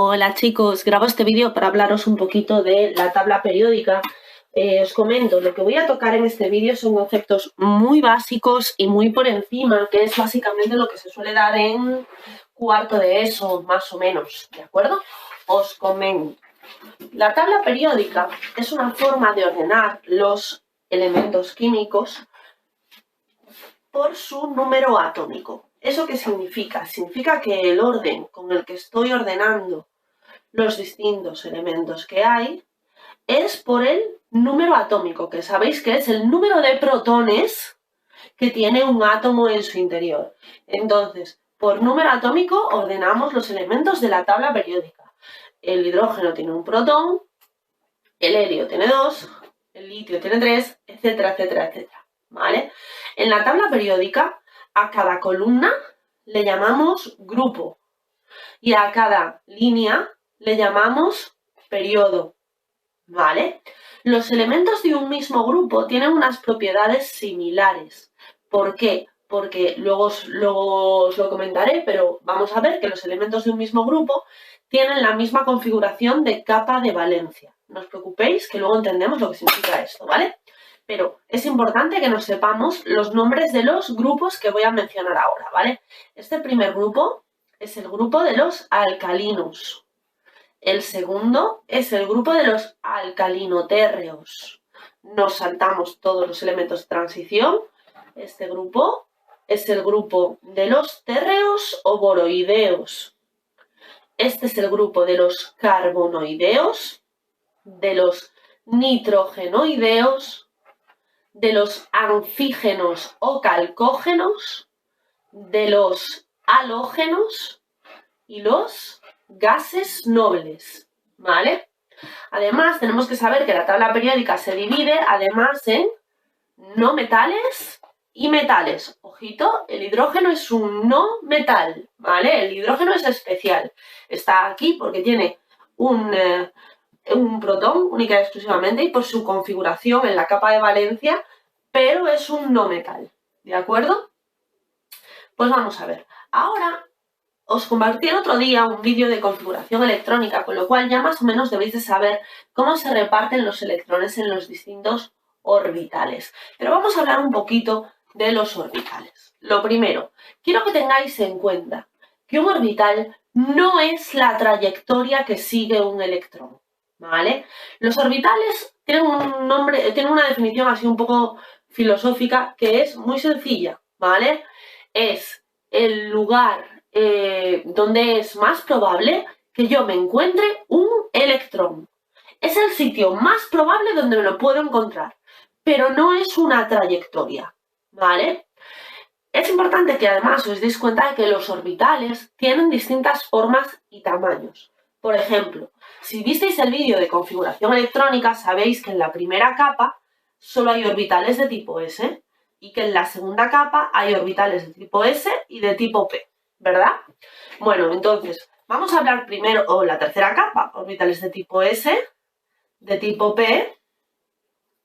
Hola chicos, grabo este vídeo para hablaros un poquito de la tabla periódica. Os comento, lo que voy a tocar en este vídeo son conceptos muy básicos y muy por encima, que es básicamente lo que se suele dar en cuarto de ESO, más o menos, ¿de acuerdo? Os comento. La tabla periódica es una forma de ordenar los elementos químicos por su número atómico. ¿Eso qué significa? Significa que el orden con el que estoy ordenando los distintos elementos que hay es por el número atómico, que sabéis que es el número de protones que tiene un átomo en su interior. Entonces, por número atómico ordenamos los elementos de la tabla periódica. El hidrógeno tiene un protón, el helio tiene 2, el litio tiene 3, etcétera, etcétera, etcétera. ¿Vale? En la tabla periódica, a cada columna le llamamos grupo y a cada línea le llamamos periodo, ¿vale? Los elementos de un mismo grupo tienen unas propiedades similares. ¿Por qué? Porque luego os lo comentaré, pero vamos a ver que los elementos de un mismo grupo tienen la misma configuración de capa de valencia. No os preocupéis, que luego entendemos lo que significa esto, ¿vale? Pero es importante que nos sepamos los nombres de los grupos que voy a mencionar ahora, ¿vale? Este primer grupo es el grupo de los alcalinos. El segundo es el grupo de los alcalinotérreos. Nos saltamos todos los elementos de transición. Este grupo es el grupo de los térreos o boroideos. Este es el grupo de los carbonoideos, de los nitrogenoideos, de los anfígenos o calcógenos, de los halógenos y los gases nobles, ¿vale? Además, tenemos que saber que la tabla periódica se divide además en no metales y metales. Ojito, el hidrógeno es un no metal, ¿vale? El hidrógeno es especial. Está aquí porque tiene un protón única y exclusivamente y por su configuración en la capa de valencia, pero es un no metal, ¿de acuerdo? Pues vamos a ver. Ahora os compartí el otro día un vídeo de configuración electrónica, con lo cual ya más o menos debéis de saber cómo se reparten los electrones en los distintos orbitales. Pero vamos a hablar un poquito de los orbitales. Lo primero, quiero que tengáis en cuenta que un orbital no es la trayectoria que sigue un electrón, ¿vale? Los orbitales tienen un nombre, tienen una definición así un poco filosófica que es muy sencilla, ¿vale? Es el lugar donde es más probable que yo me encuentre un electrón. Es el sitio más probable donde me lo puedo encontrar, pero no es una trayectoria, ¿vale? Es importante que además os deis cuenta de que los orbitales tienen distintas formas y tamaños. Por ejemplo, si visteis el vídeo de configuración electrónica, sabéis que en la primera capa solo hay orbitales de tipo S y que en la segunda capa hay orbitales de tipo S y de tipo P, ¿verdad? Bueno, entonces, vamos a hablar primero, o la tercera capa, orbitales de tipo S, de tipo P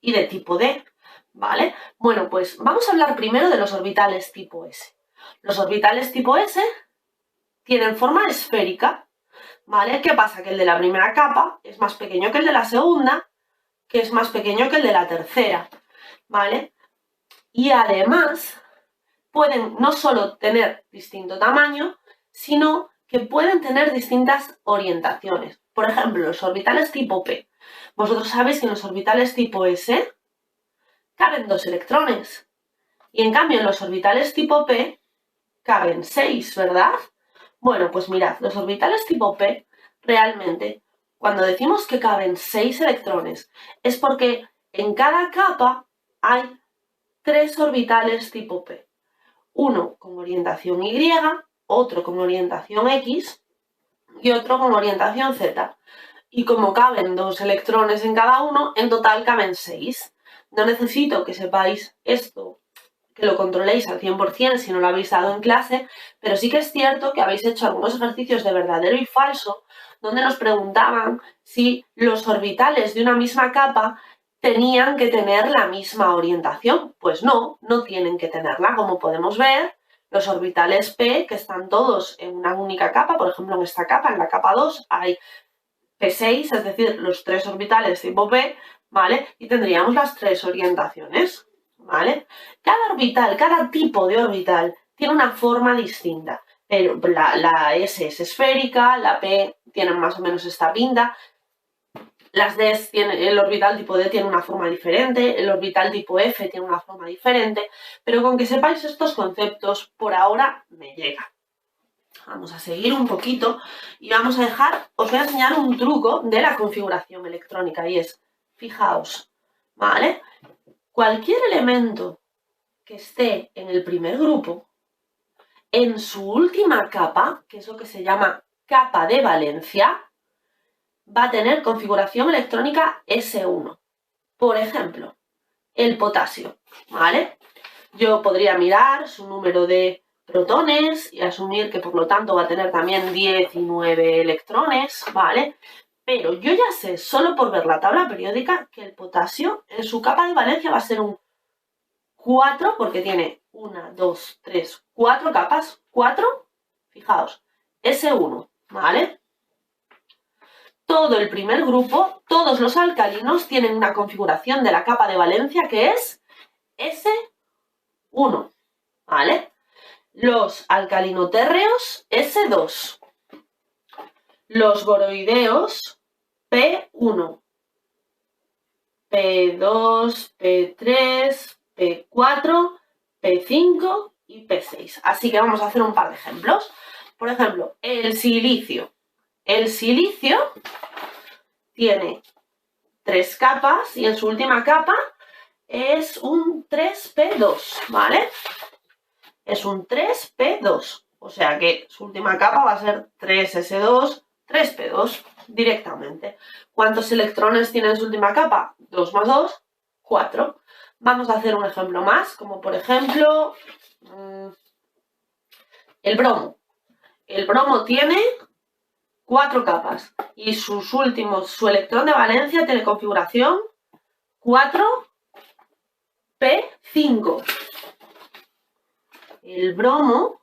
y de tipo D, ¿vale? Bueno, pues vamos a hablar primero de los orbitales tipo S. Los orbitales tipo S tienen forma esférica, ¿vale? ¿Qué pasa? Que el de la primera capa es más pequeño que el de la segunda, que es más pequeño que el de la tercera, ¿vale? Y además pueden no solo tener distinto tamaño, sino que pueden tener distintas orientaciones. Por ejemplo, los orbitales tipo P. Vosotros sabéis que en los orbitales tipo S caben 2 electrones. Y en cambio en los orbitales tipo P caben 6, ¿verdad? Bueno, pues mirad, los orbitales tipo P realmente, cuando decimos que caben 6 electrones, es porque en cada capa hay 3 orbitales tipo P. Uno con orientación Y, otro con orientación X y otro con orientación Z. Y como caben 2 electrones en cada uno, en total caben 6. No necesito que sepáis esto, que lo controléis al 100% si no lo habéis dado en clase, pero sí que es cierto que habéis hecho algunos ejercicios de verdadero y falso, donde nos preguntaban si los orbitales de una misma capa tenían que tener la misma orientación. Pues no, no tienen que tenerla. Como podemos ver, Los orbitales p, que están todos en una única capa, por ejemplo, en esta capa, en la capa 2, hay p6, es decir, los 3 orbitales tipo p, ¿vale? Y tendríamos las 3 orientaciones, ¿vale? Cada orbital, cada tipo de orbital tiene una forma distinta. Pero la S es esférica, la P tiene más o menos esta pinta, las D el orbital tipo D tiene una forma diferente, el orbital tipo F tiene una forma diferente, pero con que sepáis estos conceptos, por ahora me llega. Vamos a seguir un poquito y vamos a dejar, os voy a enseñar un truco de la configuración electrónica y es, fijaos, ¿vale? Cualquier elemento que esté en el primer grupo, en su última capa, que es lo que se llama capa de valencia, va a tener configuración electrónica S1. Por ejemplo, el potasio, ¿vale? Yo podría mirar su número de protones y asumir que por lo tanto va a tener también 19 electrones, ¿vale? Pero yo ya sé, solo por ver la tabla periódica, que el potasio en su capa de valencia va a ser un 4 porque tiene 1, 2, 3, 4 capas, 4, fijaos, S1, ¿vale? Todo el primer grupo, todos los alcalinos tienen una configuración de la capa de valencia que es S1, ¿vale? Los alcalinotérreos S2, los boroideos P1, P2, P3, P4, P5 y P6. Así que vamos a hacer un par de ejemplos. Por ejemplo, el silicio. El silicio tiene 3 capas y en su última capa es un 3P2, ¿vale? Es un 3P2, o sea que su última capa va a ser 3S2, 3P2 directamente. ¿Cuántos electrones tiene en su última capa? 2 más 2, 4. Vamos a hacer un ejemplo más, como por ejemplo el bromo. El bromo tiene 4 capas y su electrón de valencia tiene configuración 4P5. El bromo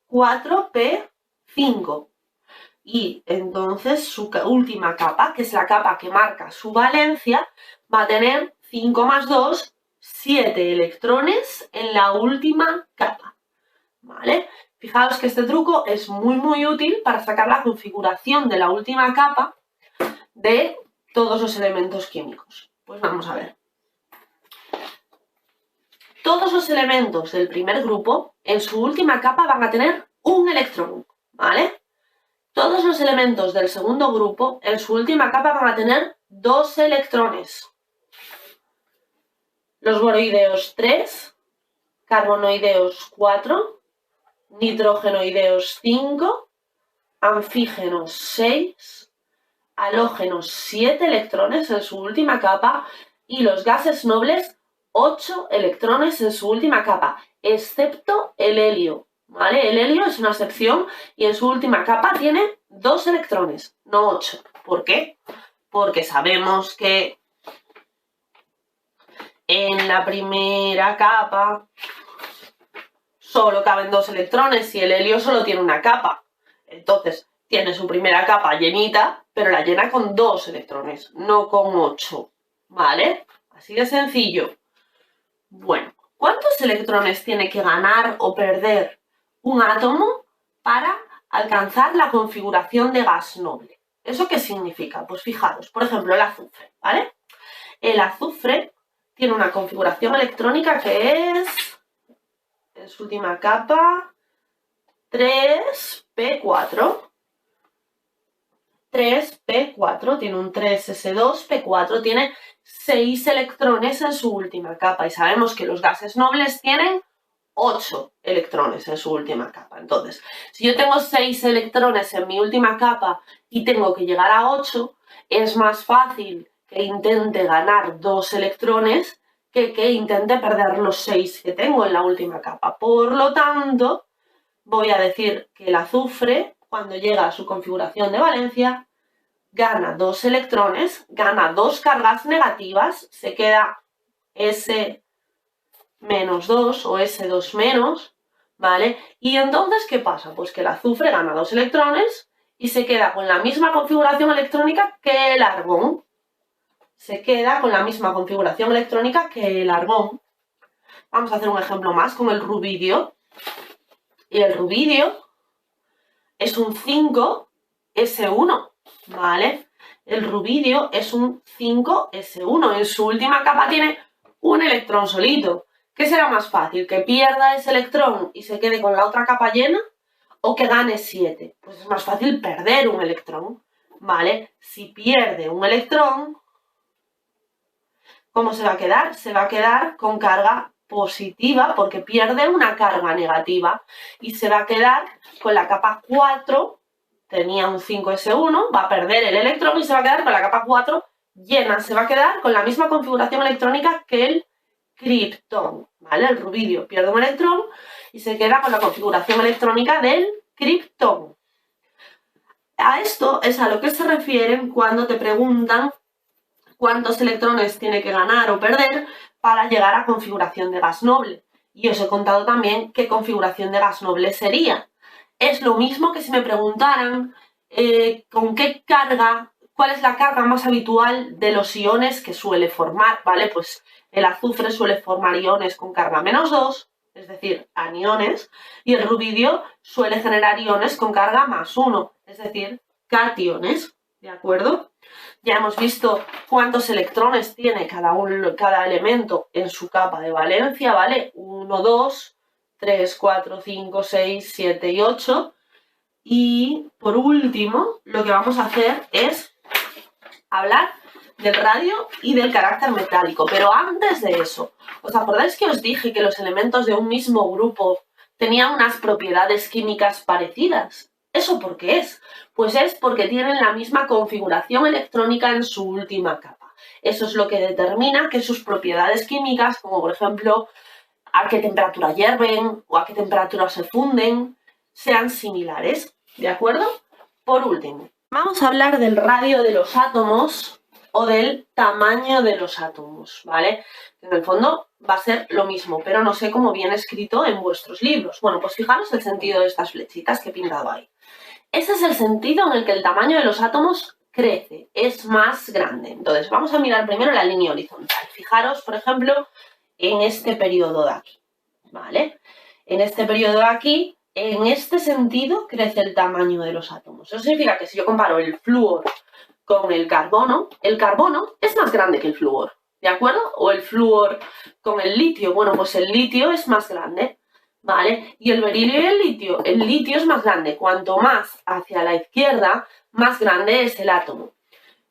4P5. Y entonces su última capa, que es la capa que marca su valencia, va a tener 5 más 2, 7 electrones en la última capa, ¿vale? Fijaos que este truco es muy útil para sacar la configuración de la última capa de todos los elementos químicos. Pues vamos a ver. Todos los elementos del primer grupo en su última capa van a tener un electrón, ¿vale? Todos los elementos del segundo grupo en su última capa van a tener 2 electrones. Los boroideos 3, carbonoideos 4, nitrogenoideos 5, anfígenos 6, halógenos 7 electrones en su última capa y los gases nobles 8 electrones en su última capa, excepto el helio, ¿vale? El helio es una excepción y en su última capa tiene 2 electrones, no 8. ¿Por qué? Porque sabemos que en la primera capa solo caben 2 electrones y el helio solo tiene una capa. Entonces, tiene su primera capa llenita, pero la llena con 2 electrones, no con 8, ¿vale? Así de sencillo. Bueno, ¿cuántos electrones tiene que ganar o perder un átomo para alcanzar la configuración de gas noble? ¿Eso qué significa? Pues fijaros, por ejemplo, el azufre, ¿vale? El azufre tiene una configuración electrónica que es, en su última capa, 3P4. 3P4, tiene un 3S2, P4 tiene 6 electrones en su última capa y sabemos que los gases nobles tienen 8 electrones en su última capa. Entonces, si yo tengo 6 electrones en mi última capa y tengo que llegar a 8, es más fácil que intente ganar 2 electrones que intente perder los 6 que tengo en la última capa. Por lo tanto, voy a decir que el azufre, cuando llega a su configuración de valencia, gana 2 electrones, gana 2 cargas negativas, se queda S-2 o S2-, ¿vale? Y entonces, ¿qué pasa? Pues que el azufre gana 2 electrones y se queda con la misma configuración electrónica que el argón. Se queda con la misma configuración electrónica que el argón. Vamos a hacer un ejemplo más con el rubidio. Y el rubidio es un 5s1, ¿vale? El rubidio es un 5s1. En su última capa tiene un electrón solito. ¿Qué será más fácil? ¿Que pierda ese electrón y se quede con la otra capa llena? ¿O que gane 7? Pues es más fácil perder un electrón, ¿vale? Si pierde un electrón, ¿cómo se va a quedar? Se va a quedar con carga positiva porque pierde una carga negativa y se va a quedar con la capa 4, tenía un 5s1, va a perder el electrón y se va a quedar con la capa 4 llena, se va a quedar con la misma configuración electrónica que el kriptón, ¿vale? El rubidio pierde un electrón y se queda con la configuración electrónica del kriptón. A esto es a lo que se refieren cuando te preguntan cuántos electrones tiene que ganar o perder para llegar a configuración de gas noble. Y os he contado también qué configuración de gas noble sería. Es lo mismo que si me preguntaran con qué carga, cuál es la carga más habitual de los iones que suele formar, ¿vale? Pues el azufre suele formar iones con carga -2, es decir, aniones, y el rubidio suele generar iones con carga +1, es decir, cationes, ¿de acuerdo? Ya hemos visto cuántos electrones tiene cada elemento en su capa de valencia, ¿vale? 1, 2, 3, 4, 5, 6, 7 y 8. Y por último, lo que vamos a hacer es hablar del radio y del carácter metálico. Pero antes de eso, ¿os acordáis que os dije que los elementos de un mismo grupo tenían unas propiedades químicas parecidas? ¿Eso por qué es? Pues es porque tienen la misma configuración electrónica en su última capa. Eso es lo que determina que sus propiedades químicas, como por ejemplo a qué temperatura hierven o a qué temperatura se funden, sean similares, ¿de acuerdo? Por último, vamos a hablar del radio de los átomos o del tamaño de los átomos, ¿vale? En el fondo va a ser lo mismo, pero no sé cómo viene escrito en vuestros libros. Bueno, pues fijaros el sentido de estas flechitas que he pintado ahí. Ese es el sentido en el que el tamaño de los átomos crece, es más grande. Entonces, vamos a mirar primero la línea horizontal. Fijaros, por ejemplo, en este periodo de aquí, ¿vale? En este periodo de aquí, en este sentido, crece el tamaño de los átomos. Eso significa que si yo comparo el flúor con el carbono es más grande que el flúor, ¿de acuerdo? O el flúor con el litio, bueno, pues el litio es más grande, ¿vale? Y el berilio y el litio es más grande. Cuanto más hacia la izquierda, más grande es el átomo.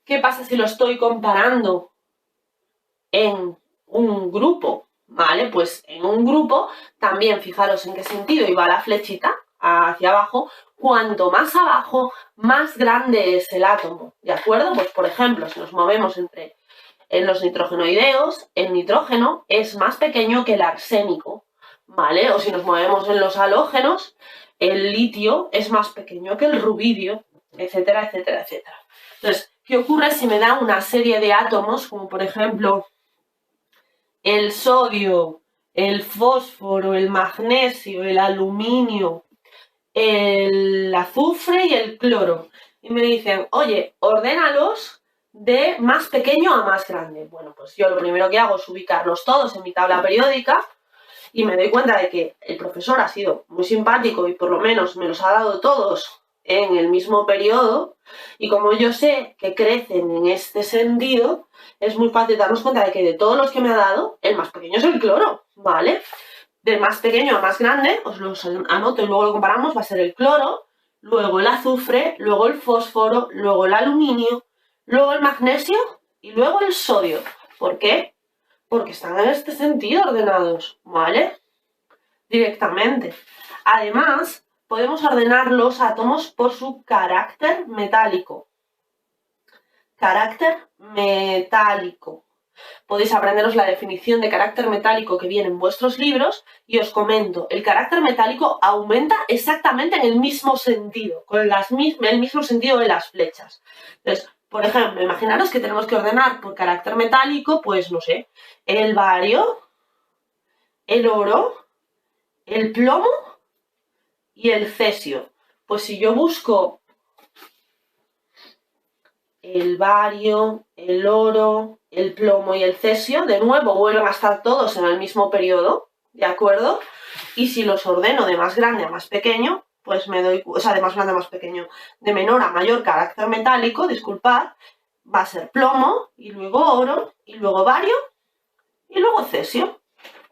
¿Qué pasa si lo estoy comparando en un grupo? ¿Vale? Pues en un grupo, también fijaros en qué sentido iba la flechita, hacia abajo. Cuanto más abajo, más grande es el átomo, ¿de acuerdo? Pues por ejemplo, si nos movemos en los nitrogenoideos, el nitrógeno es más pequeño que el arsénico, ¿vale? O si nos movemos en los halógenos, el litio es más pequeño que el rubidio, etcétera, etcétera, etcétera. Entonces, ¿qué ocurre si me da una serie de átomos, como por ejemplo el sodio, el fósforo, el magnesio, el aluminio, el azufre y el cloro? Y me dicen, oye, ordénalos de más pequeño a más grande. Bueno, pues yo lo primero que hago es ubicarlos todos en mi tabla periódica y me doy cuenta de que el profesor ha sido muy simpático y por lo menos me los ha dado todos en el mismo periodo, y como yo sé que crecen en este sentido, es muy fácil darnos cuenta de que de todos los que me ha dado, el más pequeño es el cloro, ¿vale? De más pequeño a más grande, os los anoto y luego lo comparamos, va a ser el cloro, luego el azufre, luego el fósforo, luego el aluminio, luego el magnesio y luego el sodio. ¿Por qué? Porque están en este sentido ordenados, ¿vale? Directamente. Además, podemos ordenar los átomos por su carácter metálico. Carácter metálico. Podéis aprenderos la definición de carácter metálico que viene en vuestros libros y os comento, el carácter metálico aumenta exactamente en el mismo sentido, con el mismo sentido de las flechas. Entonces, por ejemplo, imaginaros que tenemos que ordenar por carácter metálico, pues no sé, el bario, el oro, el plomo y el cesio. Pues si yo busco el bario, el oro, el plomo y el cesio, de nuevo vuelven a estar todos en el mismo periodo, ¿de acuerdo? Y si los ordeno de más grande a más pequeño, pues me doy, o sea, de más grande a más pequeño, de menor a mayor carácter metálico, disculpad, va a ser plomo, y luego oro, y luego bario, y luego cesio.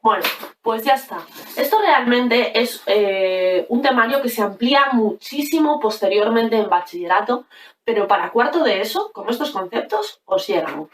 Bueno, pues ya está. Esto realmente es un temario que se amplía muchísimo posteriormente en bachillerato, pero para cuarto de eso, con estos conceptos, os llegan.